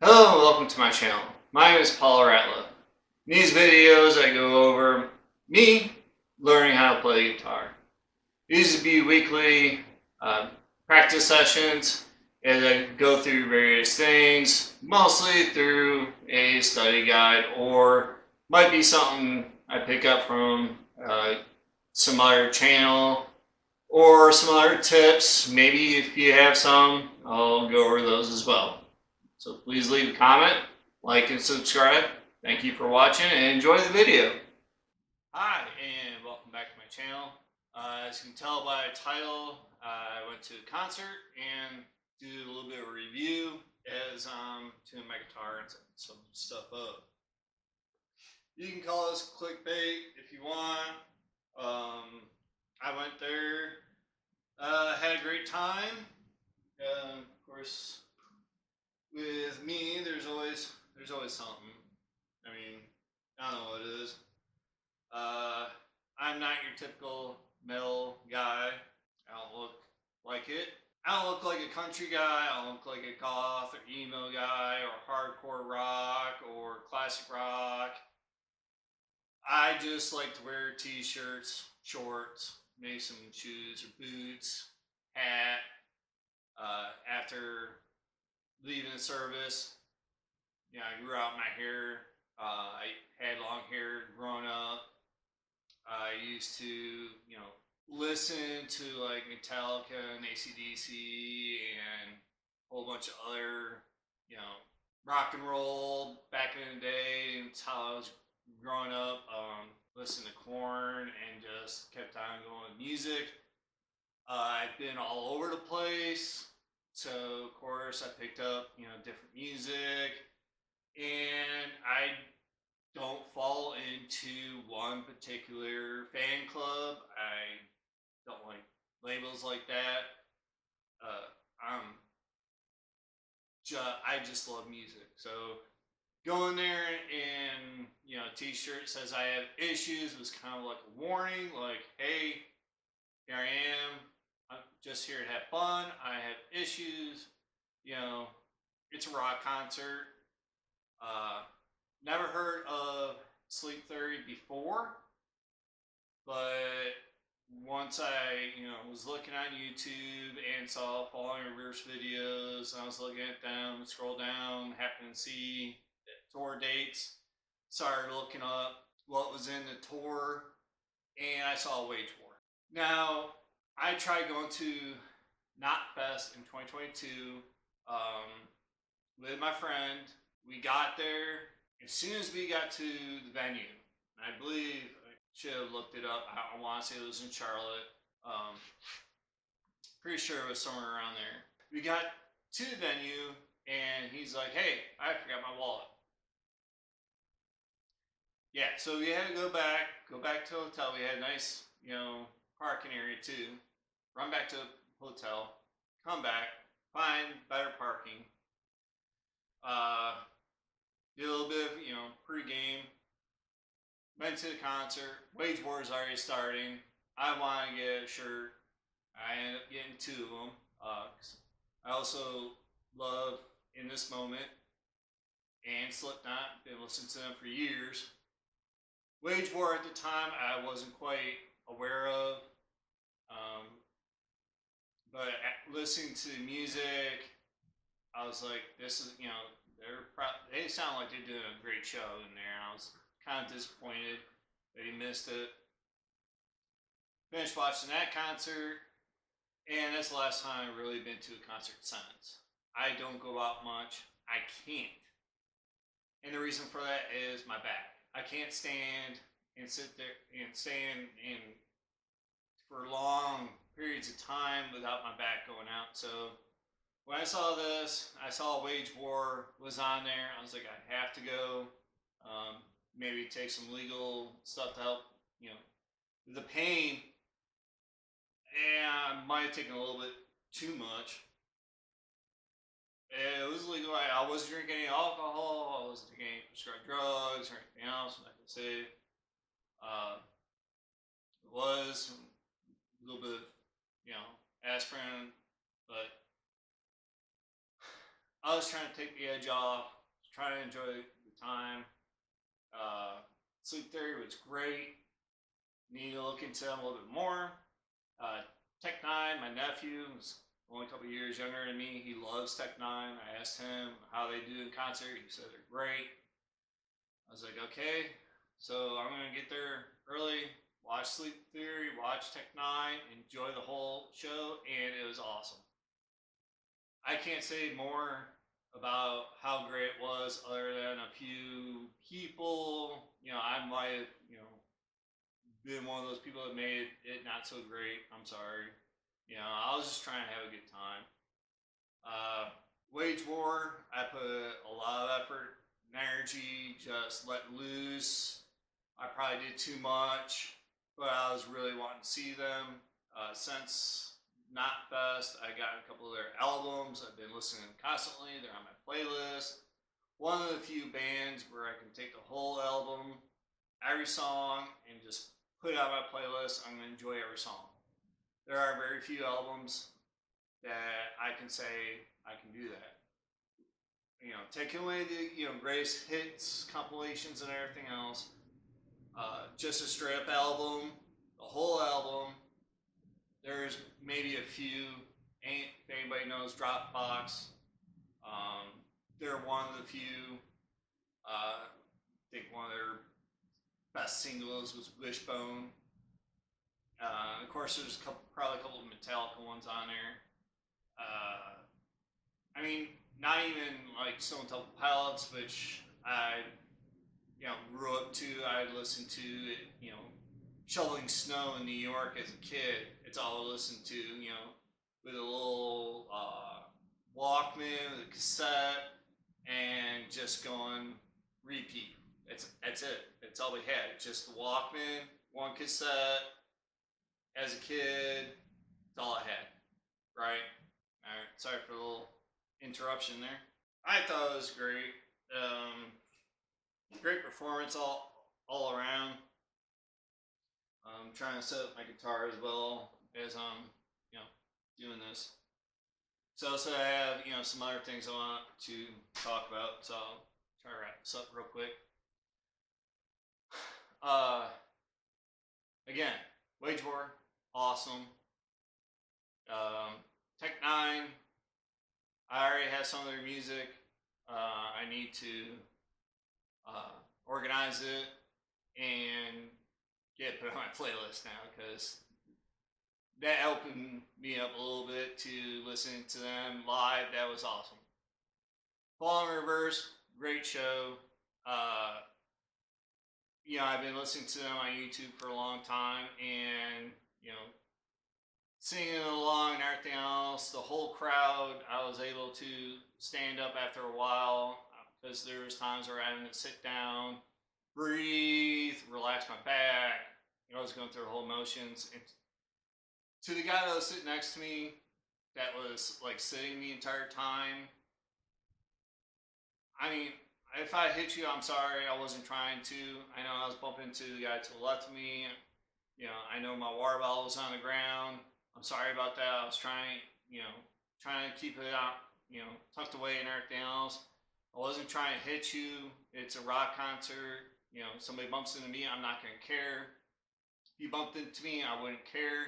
Hello and welcome to my channel. My name is Paul Raleigh. In these videos I go over me learning how to play guitar. These would be weekly practice sessions as I go through various things, mostly through a study guide or might be something I pick up from some other channel or some other tips. Maybe if you have some, I'll go over those as well. So please leave a comment, like, and subscribe. Thank you for watching and enjoy the video. Hi, and welcome back to my channel. As you can tell by the title, I went to a concert and did a little bit of a review as I'm tuning my guitar and some stuff up. You can call this clickbait if you want. I went there, had a great time. Of course, with me, there's always something. I mean, I don't know what it is. I'm not your typical metal guy. I don't look like it. I don't look like a country guy. I don't look like a goth or emo guy or hardcore rock or classic rock. I just like to wear t-shirts, shorts, maybe some shoes or boots, hat. After leaving the service, I grew out my hair. I had long hair growing up. I used to, listen to like Metallica and AC/DC and a whole bunch of other, rock and roll back in the day. It's how I was growing up. Listening to Korn and just kept on going with music. I've been all over the place. So of course I picked up, different music, and I don't fall into one particular fan club. I don't like labels like that. I just love music. So going there and t-shirt says I have issues was kind of like a warning, like, hey, here I am. I'm just here to have fun. I have issues. It's a rock concert. Never heard of Sleep Theory before, but once I, was looking on YouTube and saw Falling Reverse videos, I was looking at them, scroll down, happened to see tour dates, started looking up what was in the tour, and I saw Wage War. Now, I tried going to Knotfest in 2022 with my friend. We got there. As soon as we got to the venue, I believe I should have looked it up. I want to say it was in Charlotte. Pretty sure it was somewhere around there. We got to the venue, and he's like, "Hey, I forgot my wallet." Yeah, so we had to go back to the hotel. We had a nice, parking area too. Run back to the hotel, come back, find better parking. Did a little bit of, pre-game. Went to the concert. Wage War is already starting. I want to get a shirt. I ended up getting two of them. I also love In This Moment and Slipknot. Been listening to them for years. Wage War at the time I wasn't quite aware of. But listening to the music, I was like, this is, they sound like they're doing a great show in there. And I was kind of disappointed that he missed it. Finished watching that concert, and that's the last time I've really been to a concert since. I don't go out much. I can't. And the reason for that is my back. I can't stand and sit there and stand and for long periods of time without my back going out. So when I saw this, I saw Wage War was on there. I was like, I have to go. Maybe take some legal stuff to help, the pain. And I might have taken a little bit too much. It was legal. I wasn't drinking any alcohol. I wasn't taking any prescribed drugs or anything else. I can say it was a little bit, aspirin, but I was trying to take the edge off, trying to enjoy the time. Sleep Theory was great. Need to look into them a little bit more. Tech Nine, my nephew, is only a couple years younger than me. He loves Tech Nine. I asked him how they do in concert. He said they're great. I was like, okay, so I'm gonna get there early, watch Sleep Theory, watch Tech Nine, enjoy the whole show, and it was awesome. I can't say more about how great it was other than a few people. I might have, been one of those people that made it not so great. I'm sorry. I was just trying to have a good time. Wage War, I put a lot of effort and energy, just let loose. I probably did too much, but I was really wanting to see them. Since Not Fest, I got a couple of their albums. I've been listening to them constantly. They're on my playlist. One of the few bands where I can take the whole album, every song, and just put it on my playlist. I'm going to enjoy every song. There are very few albums that I can say I can do that. Taking away the greatest hits, compilations, and everything else, just a straight up album, the whole album. There's maybe a few. If anybody knows Dropbox, they're one of the few. I think one of their best singles was Wishbone. Of course, there's probably a couple of Metallica ones on there. I mean, not even like Stone Temple Pilots, which I, grew up to. I listened to it, shoveling snow in New York as a kid. It's all I listened to, with a little Walkman, with a cassette, and just going repeat. That's it. That's all we had. Just the Walkman, one cassette. As a kid, that's all I had. Right? All right. Sorry for the little interruption there. I thought it was great. Great performance all around. I'm trying to set up my guitar as well as I'm doing this. So I have some other things I want to talk about. So I'll try to wrap this up real quick. Again, Wage War, awesome. Tech Nine, I already have some of their music. I need to organize it and get it put on my playlist now because that opened me up a little bit to listening to them live. That was awesome. Fall in Reverse, great show. I've been listening to them on YouTube for a long time, and singing along and everything else. The whole crowd, I was able to stand up after a while because there was times where I had to sit down, breathe, relax my back. I was going through the whole motions. And to the guy that was sitting next to me, that was like sitting the entire time. I mean, if I hit you, I'm sorry. I wasn't trying to. I know I was bumping into the guy to the left of me. I know my water bottle was on the ground. I'm sorry about that. I was trying to keep it out, tucked away and everything else. I wasn't trying to hit you. It's a rock concert. Somebody bumps into me, I'm not going to care. If you bumped into me, I wouldn't care.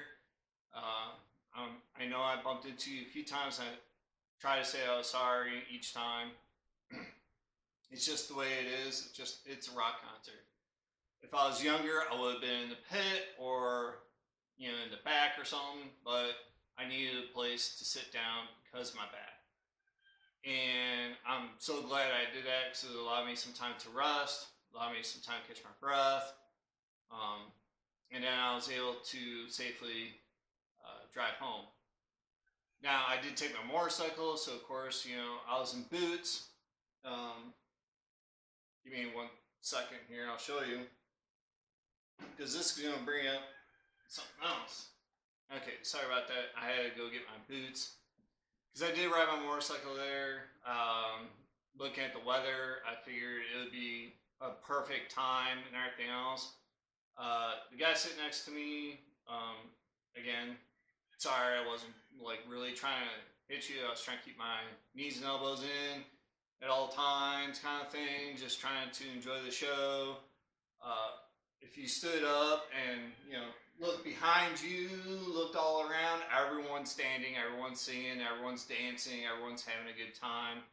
I know I bumped into you a few times. I try to say I was sorry each time. It's just the way it is. It's a rock concert. If I was younger, I would have been in the pit or in the back or something, but I needed a place to sit down because of my back. And I'm so glad I did that because it allowed me some time to rest, allowed me some time to catch my breath. And then I was able to safely drive home. Now, I did take my motorcycle, so of course, I was in boots. Give me 1 second here, I'll show you. Because this is going to bring up something else. Okay, sorry about that. I had to go get my boots. Because I did ride my motorcycle there. Looking at the weather, I figured it would be a perfect time and everything else. The guy sitting next to me, again, sorry I wasn't like really trying to hit you. I was trying to keep my knees and elbows in at all times, kind of thing, just trying to enjoy the show. If you stood up and, you know, looked behind you, looked all around, everyone's standing, everyone's singing, everyone's dancing, everyone's having a good time.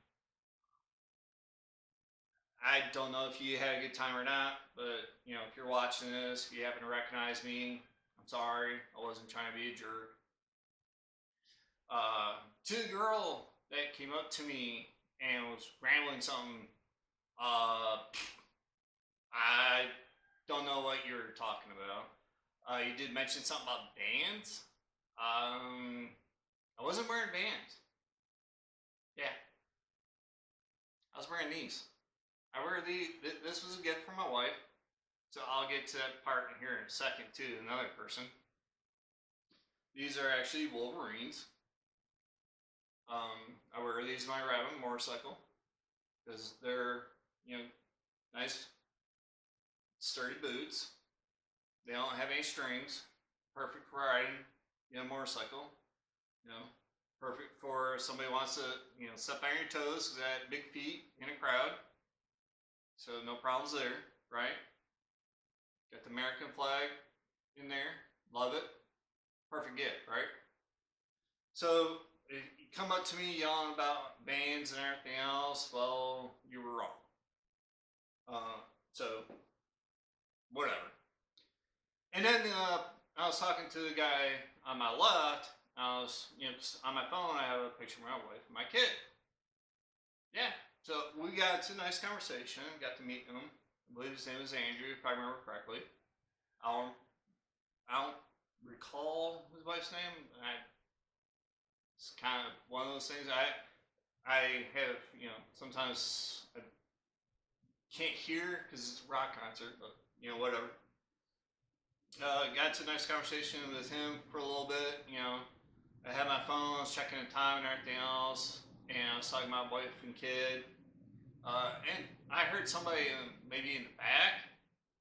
I don't know if you had a good time or not, but, you know, if you're watching this, if you happen to recognize me, I'm sorry. I wasn't trying to be a jerk. To the girl that came up to me and was rambling something, I don't know what you're talking about. You did mention something about bands. I wasn't wearing bands. Yeah, I was wearing these. I wear these. This was a gift from my wife, so I'll get to that part in here in a second too. Another person. These are actually Wolverines. I wear these when I ride a motorcycle because they're, you know, nice sturdy boots. They don't have any strings. Perfect for riding, you know, motorcycle. You know, perfect for somebody who wants to, you know, step on your toes because I have big feet in a crowd. So no problems there, right? Got the American flag in there. Love it. Perfect gift, right? So if you come up to me yelling about bands and everything else, well, you were wrong. So whatever. And then I was talking to the guy on my left. I was, you know, on my phone. I have a picture of my wife and my kid. Yeah. So we got into a nice conversation. Got to meet him. I believe his name is Andrew, if I remember correctly. I don't recall his wife's name. It's kind of one of those things. I have, you know, sometimes I can't hear because it's a rock concert, but, you know, whatever. Got to a nice conversation with him for a little bit. You know, I had my phone, I was checking the time and everything else, and I was talking about wife and kid. And I heard somebody maybe in the back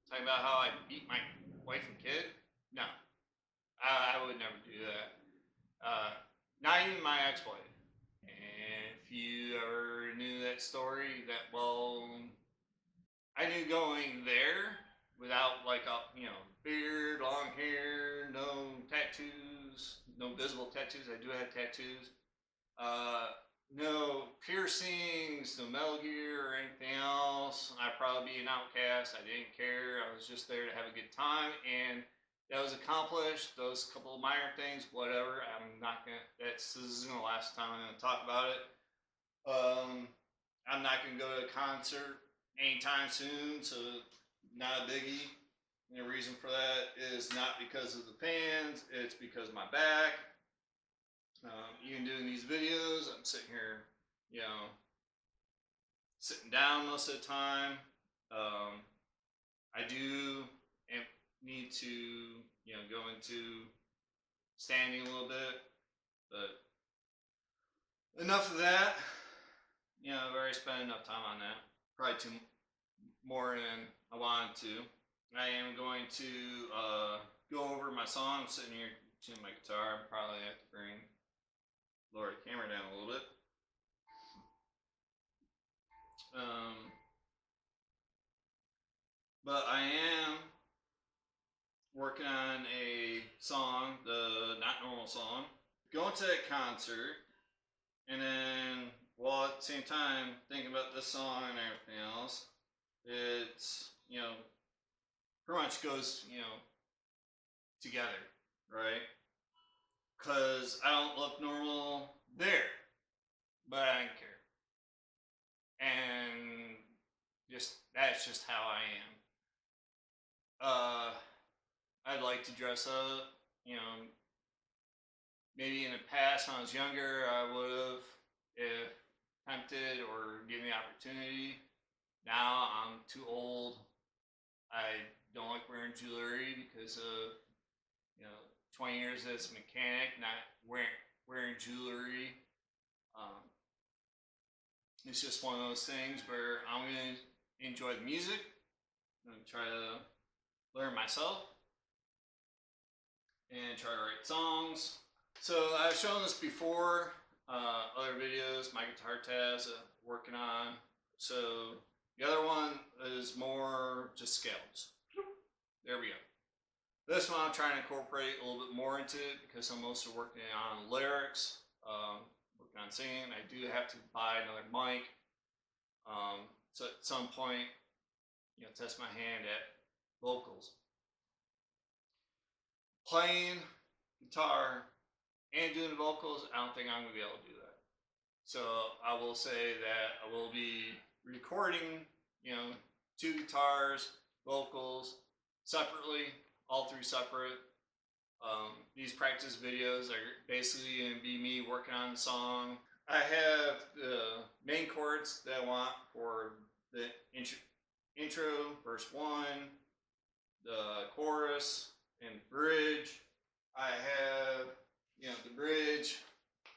talking about how I beat my wife and kid. No, I would never do that. Not even my ex-wife. And if you ever knew that story, that, well, I knew going there without like a, you know, beard, long hair, no tattoos, no visible tattoos. I do have tattoos. No piercings, no metal gear or anything else. I'd probably be an outcast. I didn't care. I was just there to have a good time, and that was accomplished. Those couple of minor things, whatever. I'm not gonna. This isn't the last time I'm gonna talk about it. I'm not gonna go to a concert anytime soon, so not a biggie. And the reason for that is not because of the fans, it's because of my back. Even doing these videos, I'm sitting here, you know, sitting down most of the time. I do need to, you know, go into standing a little bit, but enough of that. You know, I've already spent enough time on that. Probably too more than I wanted to. I am going to go over my song. I'm sitting here tuning my guitar. I'm probably have to lower the camera down a little bit. But I am working on a song, the Not Normal song. Going to that concert, and then while at the same time thinking about this song and everything else, it's, you know, pretty much goes, you know, together, right? Because I don't look normal there, but I don't care. And that's just how I am. I'd like to dress up, you know. Maybe in the past when I was younger, I would have, if tempted or given the opportunity. Now I'm too old. I don't like wearing jewelry because of, you know, 20 years as a mechanic, not wearing jewelry. It's just one of those things where I'm going to enjoy the music. I'm going to try to learn myself and try to write songs. So I've shown this before. other videos, my guitar tabs working on. So the other one is more just scales. There we go. This one I'm trying to incorporate a little bit more into it because I'm mostly working on lyrics, working on singing. I do have to buy another mic. So at some point, test my hand at vocals. Playing guitar and doing vocals, I don't think I'm going to be able to do that. So I will say that I will be recording, 2 guitars, vocals, separately, all 3 separate. These practice videos are basically going to be me working on the song. I have the main chords that I want for the intro, verse 1, the chorus, and bridge. I have, the bridge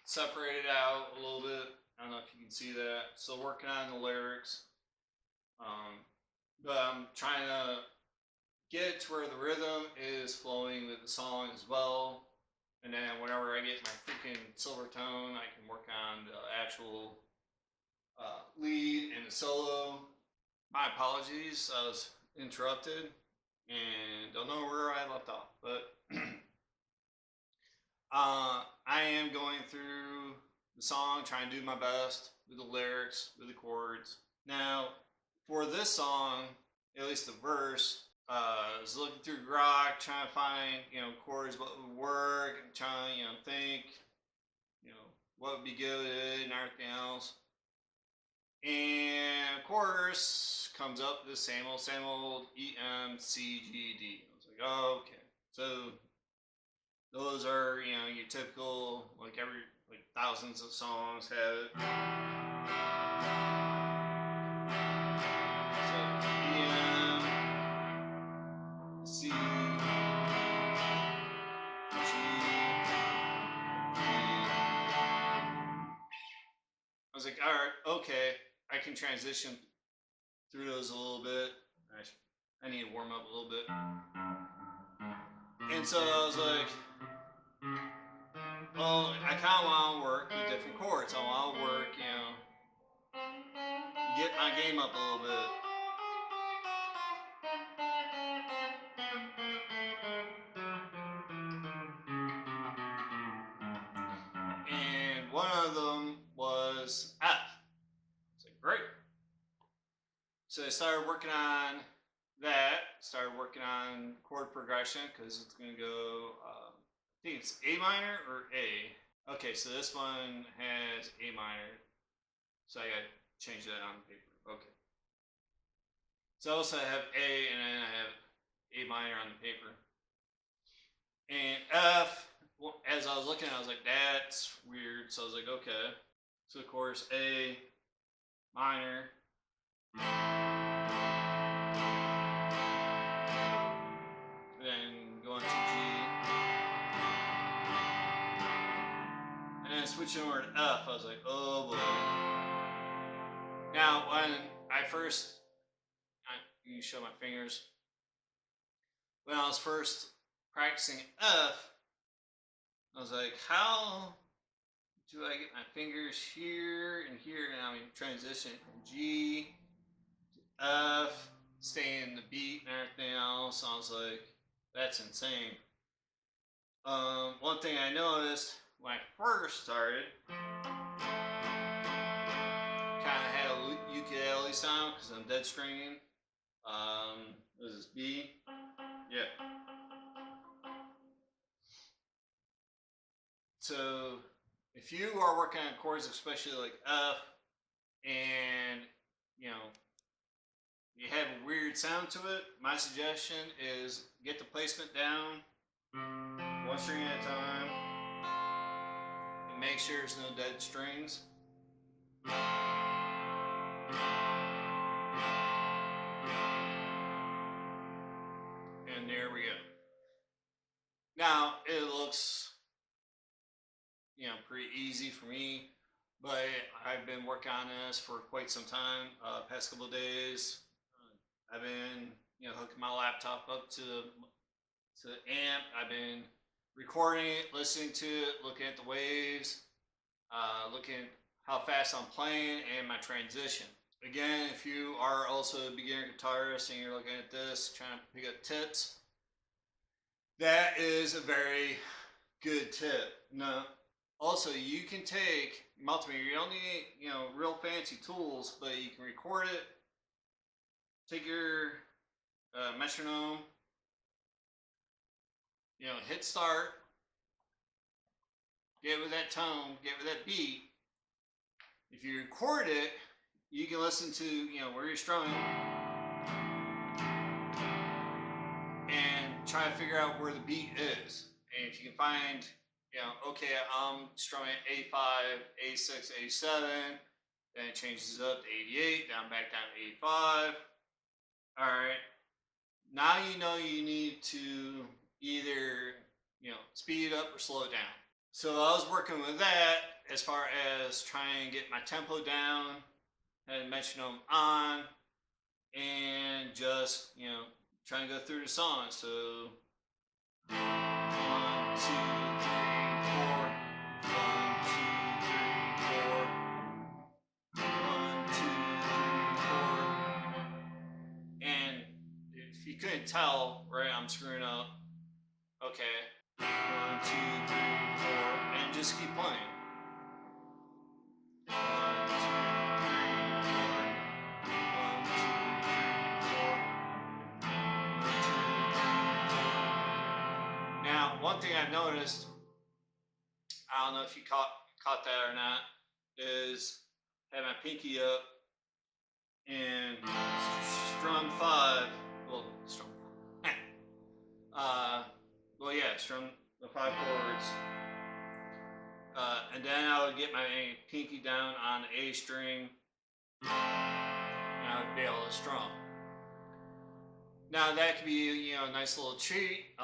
separated out a little bit. I don't know if you can see that. Still working on the lyrics. But I'm trying to get to where the rhythm is flowing with the song as well. And then whenever I get my freaking silver tone, I can work on the actual lead and the solo. My apologies, I was interrupted and don't know where I left off, but I am going through the song, trying to do my best with the lyrics, with the chords. Now, for this song, at least the verse, I was looking through Grok, trying to find, chords, what would work, and trying, think, what would be good and everything else. And of course, comes up the same old E, M, C, G, D. I was like, oh, okay. So those are, your typical, like thousands of songs have it. So E, M, C, G, D. I was like, all right, okay, I can transition through those a little bit. I need to warm up a little bit. And so I was like, well, I kind of want to work with different chords. I want to work, get my game up a little bit. And one of them was F. I was like, great. So I started working on that. Started working on chord progression because it's going to go, I think it's A minor or A. Okay, so this one has A minor. So I got to change that on the paper. Okay. So also I have A and then I have A minor on the paper. And F, as I was looking at it, I was like, that's weird. So I was like, okay. So of course, A minor. Then going to G. And then switching over to F, I was like, oh boy. Now, when I first, you can show my fingers. When I was first practicing F, I was like, how do I get my fingers here and here? And I'm transition from G to F, staying the beat and everything else. So I was like, that's insane. One thing I noticed when I first started, kind of had a ukulele sound because I'm dead stringing. This is B. Yeah. So if you are working on chords, especially like F, and you have a weird sound to it, my suggestion is get the placement down, one string at a time, and make sure there's no dead strings. And there we go. Now it looks pretty easy for me, but I've been working on this for quite some time. Past couple of days, I've been hooking my laptop up to the amp. I've been recording it, listening to it, looking at the waves. looking at how fast I'm playing and my transition. Again, if you are also a beginner guitarist and you're looking at this, trying to pick up tips, that is a very good tip. No, also you can take multimeter. You don't need real fancy tools, but you can record it. Take your metronome, hit start, get with that tone, get with that beat. If you record it, you can listen to where you're strumming and try to figure out where the beat is. And if you can find, okay, I'm strumming A5, A6, A7, then it changes up to 88, back down to 85. All right, now you need to either speed it up or slow it down. So I was working with that as far as trying to get my tempo down, had metronome on, and just trying to go through the song. So 1, 2, 3, 4, 1, 2, 3, 4, 1, 2, 3, 4. And if you couldn't tell, right, I'm screwing up. Okay, 1, 2, 3, 4, and just keep playing. 1, 2, 3, 4. 1, 2, 3, 4. 1, 2, 3, 4. Now, one thing I noticed, I don't know if you caught that or not, is have my pinky up and strum 5. Well, strum. Strum the 5 chords. And then I would get my pinky down on the A string, and I would be able to strum. Now that could be a nice little cheat,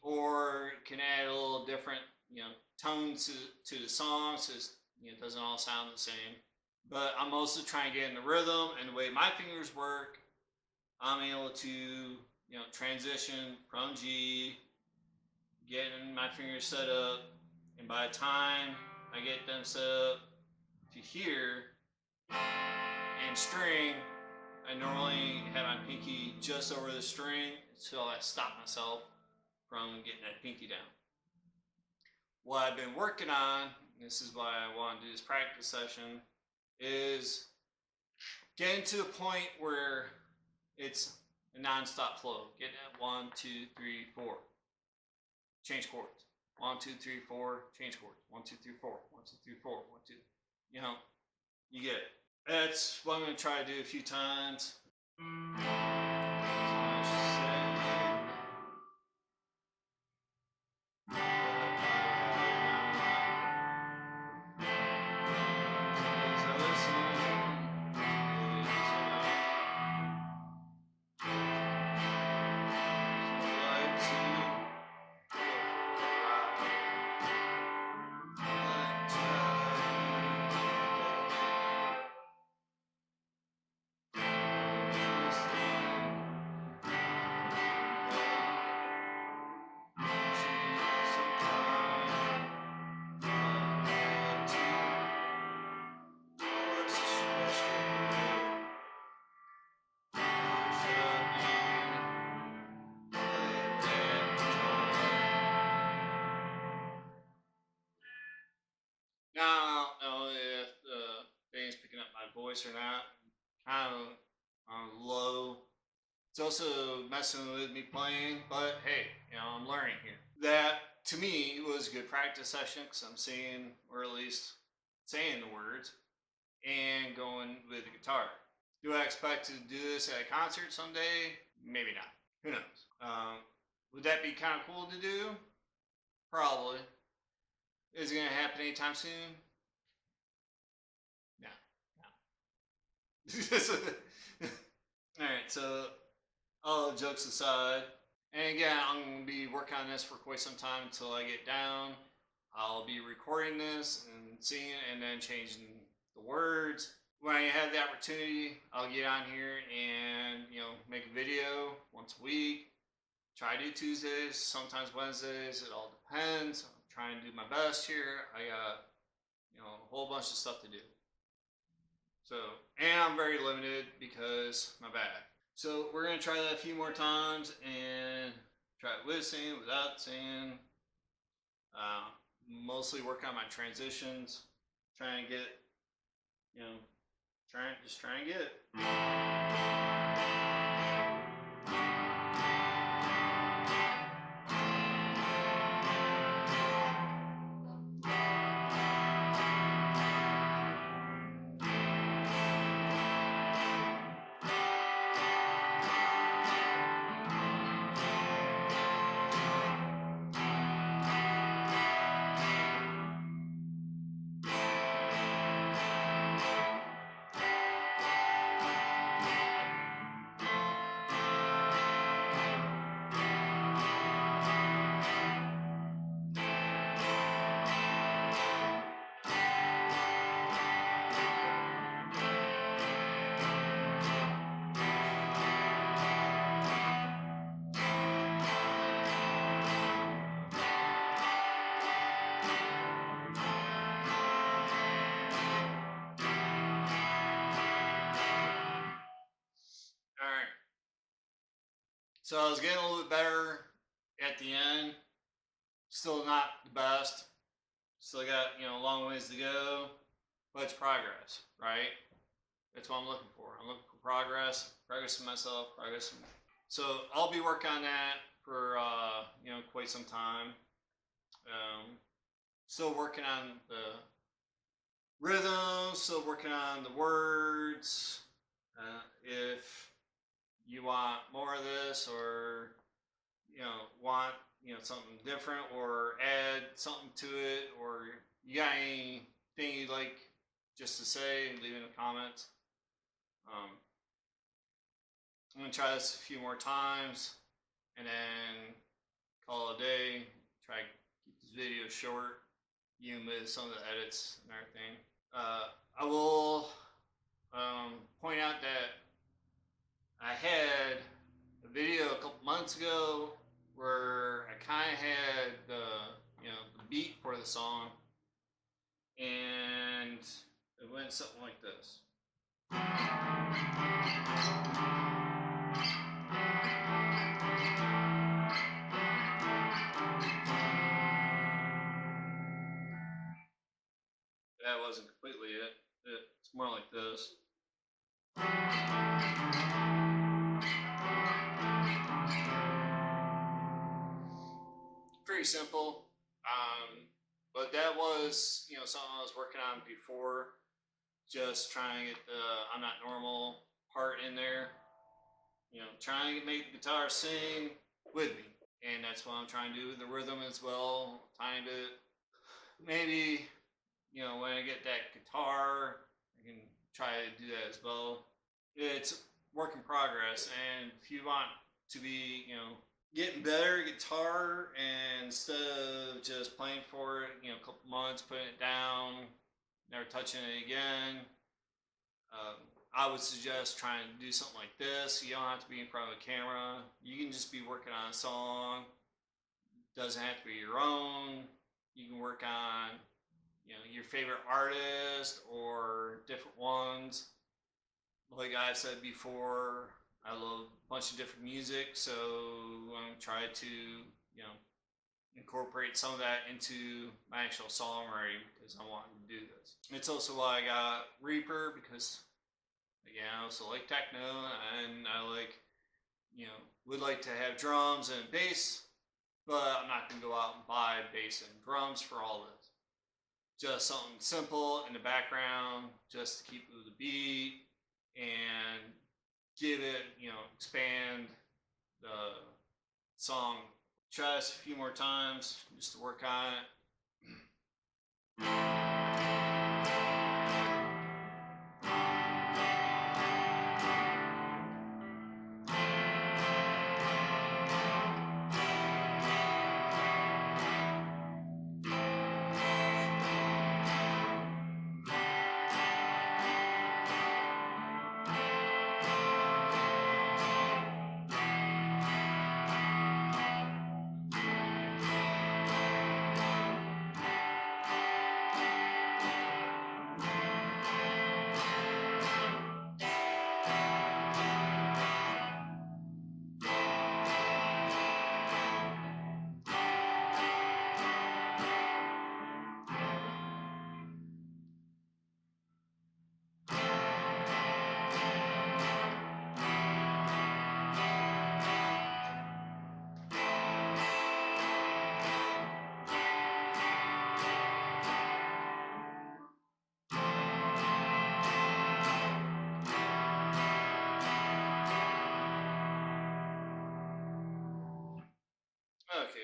or can add a little different tone to the song, so it doesn't all sound the same. But I'm mostly trying to get in the rhythm, and the way my fingers work, I'm able to transition from G, getting my fingers set up, and by the time I get them set up to here and string, I normally have my pinky just over the string until I stop myself from getting that pinky down. What I've been working on, and this is why I want to do this practice session, is getting to the point where it's a non-stop flow. Get at 1, 2, 3, 4. Change chords. 1, 2, 3, 4. Change chords. 1, 2, 3, 4. 1, 2, 3, 4. 1, 2. You get it. That's what I'm going to try to do a few times. Now, I don't know if the band's picking up my voice or not. Kind of low. It's also messing with me playing, but hey, I'm learning here. That, to me, was a good practice session because I'm seeing, or at least saying the words, and going with the guitar. Do I expect to do this at a concert someday? Maybe not. Who knows? Would that be kind of cool to do? Probably. Is it going to happen anytime soon? No. Alright, so all jokes aside, and again, I'm going to be working on this for quite some time until I get down. I'll be recording this and seeing it and then changing the words. When I have the opportunity, I'll get on here and make a video once a week. Try to do Tuesdays, sometimes Wednesdays, it all depends. I'm trying to do my best here. I got a whole bunch of stuff to do. So, and I'm very limited because my back. So we're gonna try that a few more times and try it with singing, without singing. Mostly work on my transitions, try and get, try and get it. Alright. So I was getting a little bit better at the end. Still not the best. Still got, a long ways to go. But it's progress, right? That's what I'm looking for. I'm looking for progress in myself, So I'll be working on that for, quite some time. Still working on the rhythm, still working on the words. If you want more of this, or want something different, or add something to it, or you got anything you'd like just to say, leave in the comments. I'm gonna try this a few more times and then call it a day. Try to keep this video short, even with some of the edits and everything. I will point out that I had a video a couple months ago where I kind of had the beat for the song, and it went something like this. That wasn't completely it. It's more like this. Pretty simple, but that was something I was working on before, just trying to get the "I'm Not Normal" part in there, trying to make the guitar sing with me, and that's what I'm trying to do with the rhythm as well. Trying to maybe when I get that guitar, I can try to do that as well. It's work in progress, and if you want to be getting better guitar, and instead of just playing for it, a couple months, putting it down, never touching it again, I would suggest trying to do something like this. You don't have to be in front of a camera. You can just be working on a song. It doesn't have to be your own. You can work on your favorite artist or different ones. Like I've said before, I love a bunch of different music, so I'm going to try to, incorporate some of that into my actual songwriting, because I want to do this. It's also why I got Reaper, because, again, I also like techno, and I like, would like to have drums and bass, but I'm not going to go out and buy bass and drums for all this. Just something simple in the background, just to keep with the beat, and give it, expand the song. Try this a few more times just to work on it.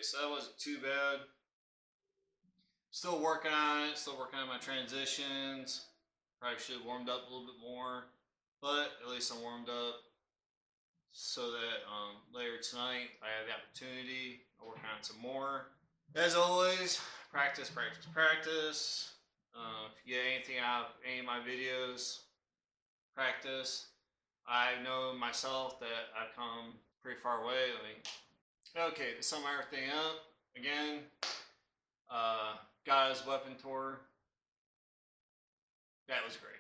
so that wasn't too bad. Still working on it, still working on my transitions. Probably should have warmed up a little bit more, but at least I'm warmed up so that later tonight, if I have the opportunity, I'll work on it some more. As always, practice, practice, practice. If you get anything out of any of my videos, practice. I know myself that I've come pretty far away. Okay, to sum everything up, again, God's Weapon Tour, that was great.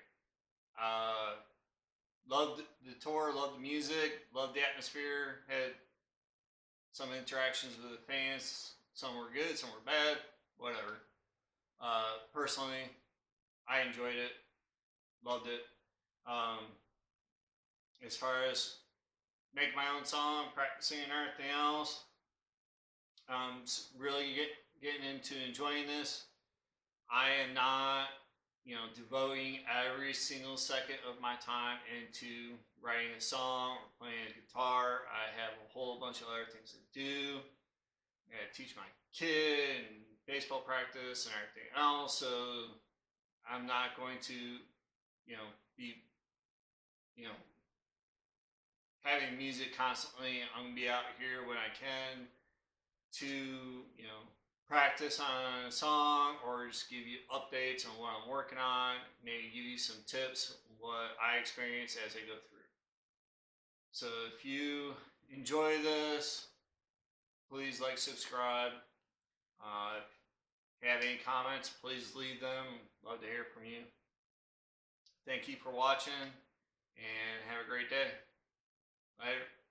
Loved the tour, loved the music, loved the atmosphere. Had some interactions with the fans. Some were good, some were bad, whatever. Personally, I enjoyed it, loved it. As far as making my own song, practicing and everything else, really getting into enjoying this. I am not, devoting every single second of my time into writing a song or playing a guitar. I have a whole bunch of other things to do. I gotta teach my kid and baseball practice and everything else. So I'm not going to, be, having music constantly. I'm gonna be out here when I can to, practice on a song or just give you updates on what I'm working on, maybe give you some tips on what I experience as I go through. So if you enjoy this, please like, subscribe. If you have any comments, please leave them. Love to hear from you. Thank you for watching and have a great day. Later.